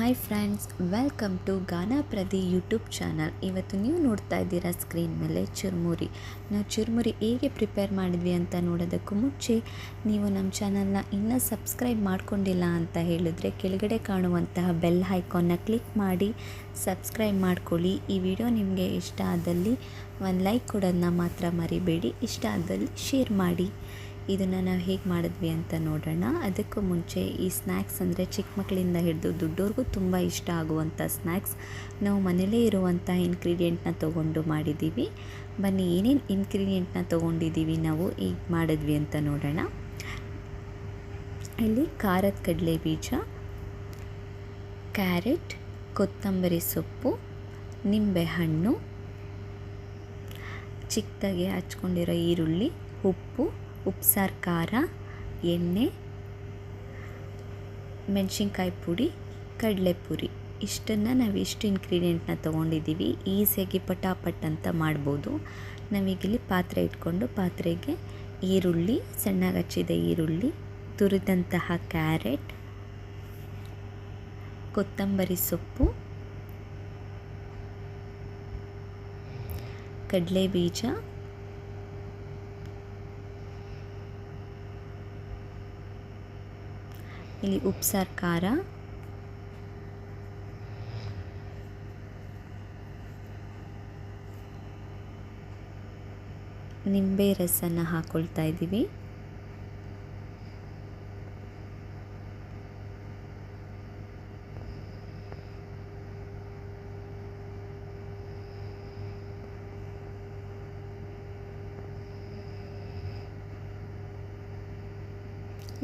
Hi friends, welcome to ಗಾನಾ ಪ್ರದಿ YouTube channel. ಇವತ್ತು ನೀವು ನೋಡ್ತಾ ಇದ್ದೀರಾ ಸ್ಕ್ರೀನ್ ಮೇಲೆ ಚುರುಮುರಿ. ನಾವು ಚುರುಮುರಿ ಹೇಗೆ ಪ್ರಿಪೇರ್ ಮಾಡಿದ್ವಿ ಅಂತ ನೋಡೋದಕ್ಕೂ ಮುಂಚೆ ನೀವು ನಮ್ಮ ಚಾನಲ್ನ ಇನ್ನೂ ಸಬ್ಸ್ಕ್ರೈಬ್ ಮಾಡ್ಕೊಂಡಿಲ್ಲ ಅಂತ ಹೇಳಿದ್ರೆ ಕೆಳಗಡೆ ಕಾಣುವಂತಹ ಬೆಲ್ ಐಕಾನ್ನ ಕ್ಲಿಕ್ ಮಾಡಿ ಸಬ್ಸ್ಕ್ರೈಬ್ ಮಾಡ್ಕೊಳ್ಳಿ. ಈ ವಿಡಿಯೋ ನಿಮಗೆ ಇಷ್ಟ ಆದಲ್ಲಿ ಒಂದು ಲೈಕ್ ಕೊಡೋದನ್ನ ಮಾತ್ರ ಮರಿಬೇಡಿ. ಇಷ್ಟ ಆದಲ್ಲಿ ಶೇರ್ ಮಾಡಿ. ಇದನ್ನು ನಾವು ಹೇಗೆ ಮಾಡಿದ್ವಿ ಅಂತ ನೋಡೋಣ. ಅದಕ್ಕೂ ಮುಂಚೆ ಈ ಸ್ನ್ಯಾಕ್ಸ್ ಅಂದರೆ ಚಿಕ್ಕ ಮಕ್ಕಳಿಂದ ಹಿಡಿದು ದೊಡ್ಡವ್ರಿಗೂ ತುಂಬ ಇಷ್ಟ ಆಗುವಂಥ ಸ್ನ್ಯಾಕ್ಸ್. ನಾವು ಮನೇಲೇ ಇರುವಂಥ ಇಂಗ್ರೀಡಿಯೆಂಟ್ನ ತೊಗೊಂಡು ಮಾಡಿದ್ದೀವಿ. ಬನ್ನಿ ಏನೇನು ಇಂಗ್ರೀಡಿಯೆಂಟ್ನ ತೊಗೊಂಡಿದ್ದೀವಿ ನಾವು ಈಗ ಮಾಡಿದ್ವಿ ಅಂತ ನೋಡೋಣ. ಇಲ್ಲಿ ಖಾರದ ಕಡಲೆ ಬೀಜ, ಕ್ಯಾರೆಟ್, ಕೊತ್ತಂಬರಿ ಸೊಪ್ಪು, ನಿಂಬೆಹಣ್ಣು, ಚಿಕ್ಕದಾಗಿ ಹಚ್ಕೊಂಡಿರೋ ಈರುಳ್ಳಿ, ಉಪ್ಸಾರು, ಖಾರ, ಎಣ್ಣೆ, ಮೆಣಸಿನ್ಕಾಯಿ ಪುಡಿ, ಕಡಲೆಪುರಿ. ಇಷ್ಟನ್ನು ನಾವು ಇಷ್ಟು ಇಂಗ್ರೀಡಿಯೆಂಟ್ನ ತೊಗೊಂಡಿದ್ದೀವಿ. ಈಸಿಯಾಗಿ ಪಟಾಪಟ್ ಅಂತ ಮಾಡ್ಬೋದು. ನಾವೀಗಿಲ್ಲಿ ಪಾತ್ರೆ ಇಟ್ಕೊಂಡು ಪಾತ್ರೆಗೆ ಈರುಳ್ಳಿ, ಸಣ್ಣಗೆ ಹಚ್ಚಿದ ಈರುಳ್ಳಿ, ತುರಿದಂತಹ ಕ್ಯಾರೆಟ್, ಕೊತ್ತಂಬರಿ ಸೊಪ್ಪು, ಕಡಲೆ ಬೀಜ, ಇಲ್ಲಿ ಉಪ್ಸಾರು, ಖಾರ, ನಿಂಬೆ ರಸನ ಹಾಕ್ಕೊಳ್ತಾ ಇದ್ದೀವಿ.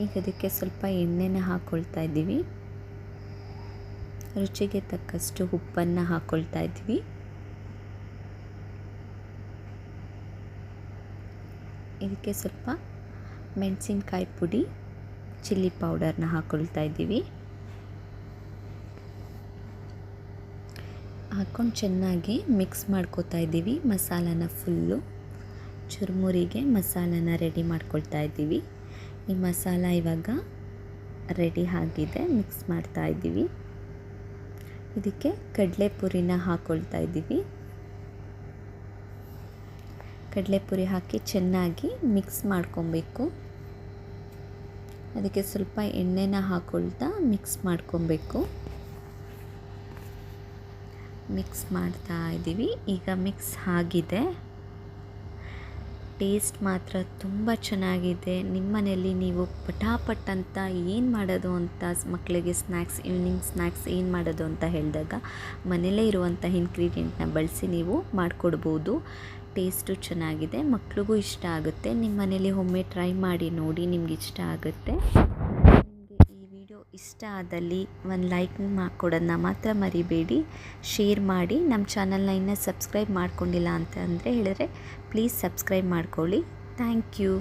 ಈಗ ಅದಕ್ಕೆ ಸ್ವಲ್ಪ ಎಣ್ಣೆನ ಹಾಕ್ಕೊಳ್ತಾ ಇದ್ದೀವಿ. ರುಚಿಗೆ ತಕ್ಕಷ್ಟು ಉಪ್ಪನ್ನು ಹಾಕ್ಕೊಳ್ತಾ ಇದ್ದೀವಿ. ಇದಕ್ಕೆ ಸ್ವಲ್ಪ ಮೆಣಸಿನ್ಕಾಯಿ ಪುಡಿ, ಚಿಲ್ಲಿ ಪೌಡರ್ನ ಹಾಕ್ಕೊಳ್ತಾ ಇದ್ದೀವಿ. ಹಾಕ್ಕೊಂಡು ಚೆನ್ನಾಗಿ ಮಿಕ್ಸ್ ಮಾಡ್ಕೊತಾ ಇದ್ದೀವಿ. ಮಸಾಲಾನ ಫುಲ್ಲು ಚುರುಮುರಿಗೆ ಮಸಾಲಾನ ರೆಡಿ ಮಾಡ್ಕೊಳ್ತಾ ಇದ್ದೀವಿ. ಈ ಮಸಾಲ ಇವಾಗ ರೆಡಿ ಆಗಿದೆ. ಮಿಕ್ಸ್ ಮಾಡ್ತಾ ಇದ್ದೀವಿ. ಇದಕ್ಕೆ ಕಡಲೆಪುರಿನ ಹಾಕ್ಕೊಳ್ತಾ ಇದ್ದೀವಿ. ಕಡಲೆಪುರಿ ಹಾಕಿ ಚೆನ್ನಾಗಿ ಮಿಕ್ಸ್ ಮಾಡ್ಕೊಬೇಕು. ಅದಕ್ಕೆ ಸ್ವಲ್ಪ ಎಣ್ಣೆನ ಹಾಕ್ಕೊಳ್ತಾ ಮಿಕ್ಸ್ ಮಾಡ್ಕೊಬೇಕು. ಮಿಕ್ಸ್ ಮಾಡ್ತಾ ಇದ್ದೀವಿ. ಈಗ ಮಿಕ್ಸ್ ಆಗಿದೆ. ಟೇಸ್ಟ್ ಮಾತ್ರ ತುಂಬ ಚೆನ್ನಾಗಿದೆ. ನಿಮ್ಮ ಮನೆಯಲ್ಲಿ ನೀವು ಪಟಾಪಟ್ ಅಂತ ಏನು ಮಾಡೋದು ಅಂತ ಮಕ್ಕಳಿಗೆ ಸ್ನ್ಯಾಕ್ಸ್, ಈವ್ನಿಂಗ್ ಸ್ನ್ಯಾಕ್ಸ್ ಏನು ಮಾಡೋದು ಅಂತ ಹೇಳಿದಾಗ ಮನೆಯಲ್ಲೇ ಇರುವಂಥ ಇಂಗ್ರೀಡಿಯೆಂಟ್ನ ಬಳಸಿ ನೀವು ಮಾಡಿಕೊಡ್ಬೋದು. ಟೇಸ್ಟು ಚೆನ್ನಾಗಿದೆ, ಮಕ್ಳಿಗೂ ಇಷ್ಟ ಆಗುತ್ತೆ. ನಿಮ್ಮ ಮನೇಲಿ ಒಮ್ಮೆ ಟ್ರೈ ಮಾಡಿ ನೋಡಿ, ನಿಮ್ಗೆ ಇಷ್ಟ ಆಗುತ್ತೆ. ನಿಮಗೆ ಈ ವಿಡಿಯೋ ಇಷ್ಟ ಆದಲ್ಲಿ ಒಂದು ಲೈಕ್ ಕೊಡೋದನ್ನ ಮಾತ್ರ ಮರಿಬೇಡಿ. ಶೇರ್ ಮಾಡಿ. ನಮ್ಮ ಚಾನಲ್ನ ಇನ್ನೂ ಸಬ್ಸ್ಕ್ರೈಬ್ ಮಾಡ್ಕೊಂಡಿಲ್ಲ ಅಂತ ಹೇಳಿದ್ರೆ ಪ್ಲೀಸ್ ಸಬ್ಸ್ಕ್ರೈಬ್ ಮಾಡ್ಕೊಳ್ಳಿ. Thank you.